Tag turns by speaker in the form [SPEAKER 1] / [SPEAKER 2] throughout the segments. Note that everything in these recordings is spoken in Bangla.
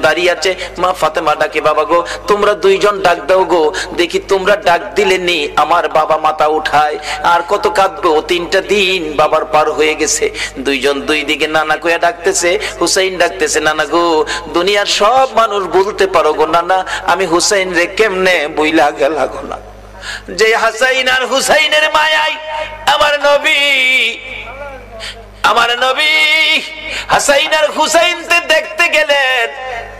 [SPEAKER 1] দাঁড়িয়ে আছে। মা ফাতেমা ডাকে, বাবা গো তোমরা দুইজন ডাক দাও গো, দেখি তোমরা ডাক দিলে নি আমার বাবা মাথা উঠায়, আর কত কাঁদবো, 3টা দিন বাবার পার হয়ে গেছে। দুইজন দুই দিকে নানা কইয়া ডাকতেছে, হুসাইন ডাকতেছে, নানা গো দুনিয়ার সব মানুষ বলতে পারো গো নানা, আমি হুসাইন রে কেমনে বইলা গেলা গো না। যে হাসাইন আর হুসাইনের মায়ায় আমার নবী হাসাইন আর হুসাইনকে দেখতে গেলেন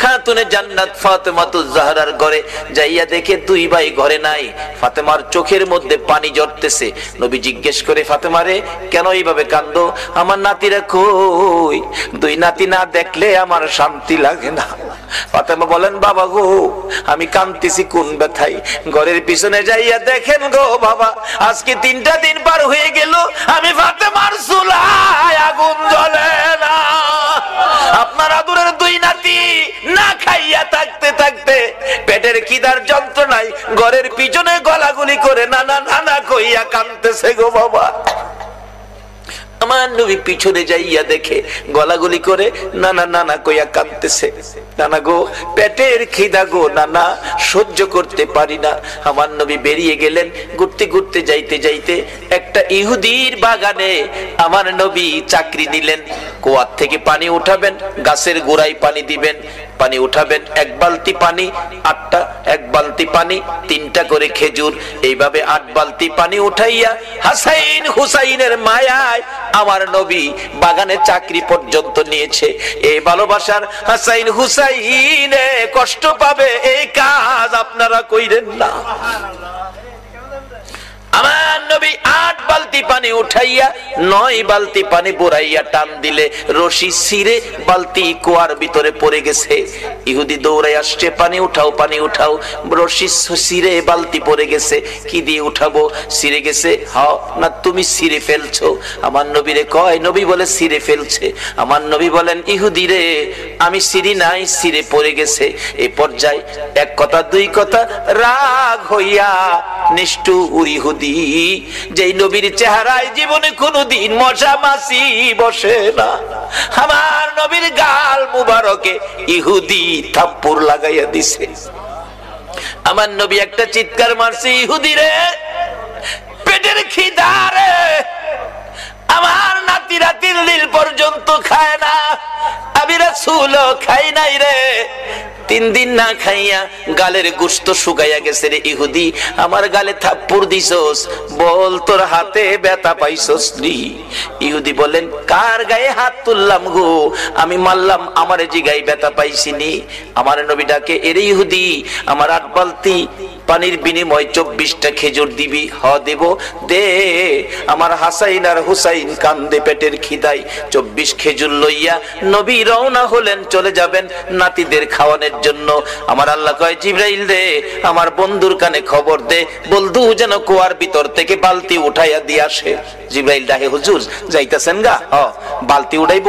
[SPEAKER 1] খাতুনে জান্নাত ফাতেমাতুজ জাহরার ঘরে। যাইয়া দেখে দুই ভাই ঘরে নাই। ফাতেমার চোখের মধ্যে পানি ঝরতেছে। নবী জিজ্ঞেস করে, ফাতেমা রে কেন এইভাবে কান্দো? আমার নাতিরা কই? দুই নাতি না দেখলে আমার শান্তি লাগে না। ফাতেমা বলেন, বাবা গো আমি কাঁদতেছি কোন ব্যথায়? ঘরের পিছনে যাইয়া দেখেন গো বাবা, আজকে 3টা দিন পার হয়ে গেল, আমি ফাতেমার চুলায় আগুন জ্বলে না। আপনার আদরের দুই নাতি না খাইয়া থাকতে থাকতে পেটের খিদার যন্ত্রণায় ঘরের পিছনে গলাগুলি করে নানা নানা কইয়া কাঁদতেছে গো বাবা। আমার নবী পিছনে যাইয়া দেখে গলাগুলি করে নানা নানা কইয়া কাঁদতেছে। নানা গো পেটের খিদা গো নানা, সহ্য করতে পারি না। আমার নবী বেরিয়ে গেলেন। ঘুরতে ঘুরতে যাইতে যাইতে একটা ইহুদির বাগানে আমার নবী চাকরি নিলেন। কুয়ার থেকে পানি উঠাবেন, গাছের গোড়ায় পানি দিবেন, পানি উঠাবেন, 1 বালতি পানি 8টা, 1 বালতি পানি 3টা করে খেজুর, এইভাবে 8 বালতি পানি উঠাইয়া হাসাইন হুসাইনের মায়ায় আমার নবী বাগানে চাকরি পর্যন্ত নিয়েছে। এই ভালোবাসার হাসাইন হুসাইনে কষ্ট পাবে, এই কাজ আপনারা কইরেন না। আমার নবী 8 বালতি পানি উঠাইয়া 9 বালতি পানি বুড়াইয়া টান দিলে রশি ছিঁড়ে বালতি কুয়ার ভিতরে পড়ে গেছে। ইহুদি দৌড়াই আসছে, পানি উঠাও পানি উঠাও। রশি ছিঁড়ে বালতি পড়ে গেছে, কি দিয়ে উঠাবো? ছিঁড়ে গেছে। হাও না তুমি ছিঁড়ে ফেলছো? আমার নবীরে কয়, নবী বলে ছিঁড়ে ফেলছে। আমার নবী বলেন, ইহুদি রে আমি ছিঁড়ি নাই, ছিঁড়ে পড়ে গেছে। এই পর্যায়ে 1 কথা 2 কথা রাগ হইয়া নিষ্ঠুর ইহুদি, যেই নবীর চেহারায় জীবনে কোনদিন মশা মাছি বসে না, আমার নবীর গাল মুবারকে ইহুদি থাপ্পড় লাগাইয়া দিছে। আমার নবী একটা চিৎকার মারছে, ইহুদি রে পেটের খিদা রে, আমার নাতিরা 3 দিন পর্যন্ত খায় না, আমি রাসূলও খাই নাই রে। 3 দিন না খাইয়া গালের গোশত শুকাইয়া গেছে রে ইহুদি, আমার গালে থাপ্পড় দিছস, বল তোর হাতে ব্যথা পাইছস নি? ইহুদি বলেন, কার গায়ে হাত তুললাম গো? আমি মারলাম, আমার জিগায় ব্যথা পাইছিনি। আমার নবী ডাকে, এরে ইহুদি আমার 8 বালতি পানির বিনিময় 24টা খেজুর দিবি? হ দেব, দে। আমার হাসাইন আর হুসাইন কান্দে পেটের খিদায়। 24 খেজুর লইয়া নবী রওনা হলেন, চলে যাবেন নাতিদের খাওয়ানোর জন্য। আমার আল্লাহ কয়, জিবরাইল রে আমার বন্ধুর কানে খবর দে, বলদু যেন কুয়ার ভিতর থেকে বালতি উঠাইয়া দিয়ে আসে। জিবরাইল ডাকে, হুজুর যাইতাছেন গা? বালতি উঠাইব।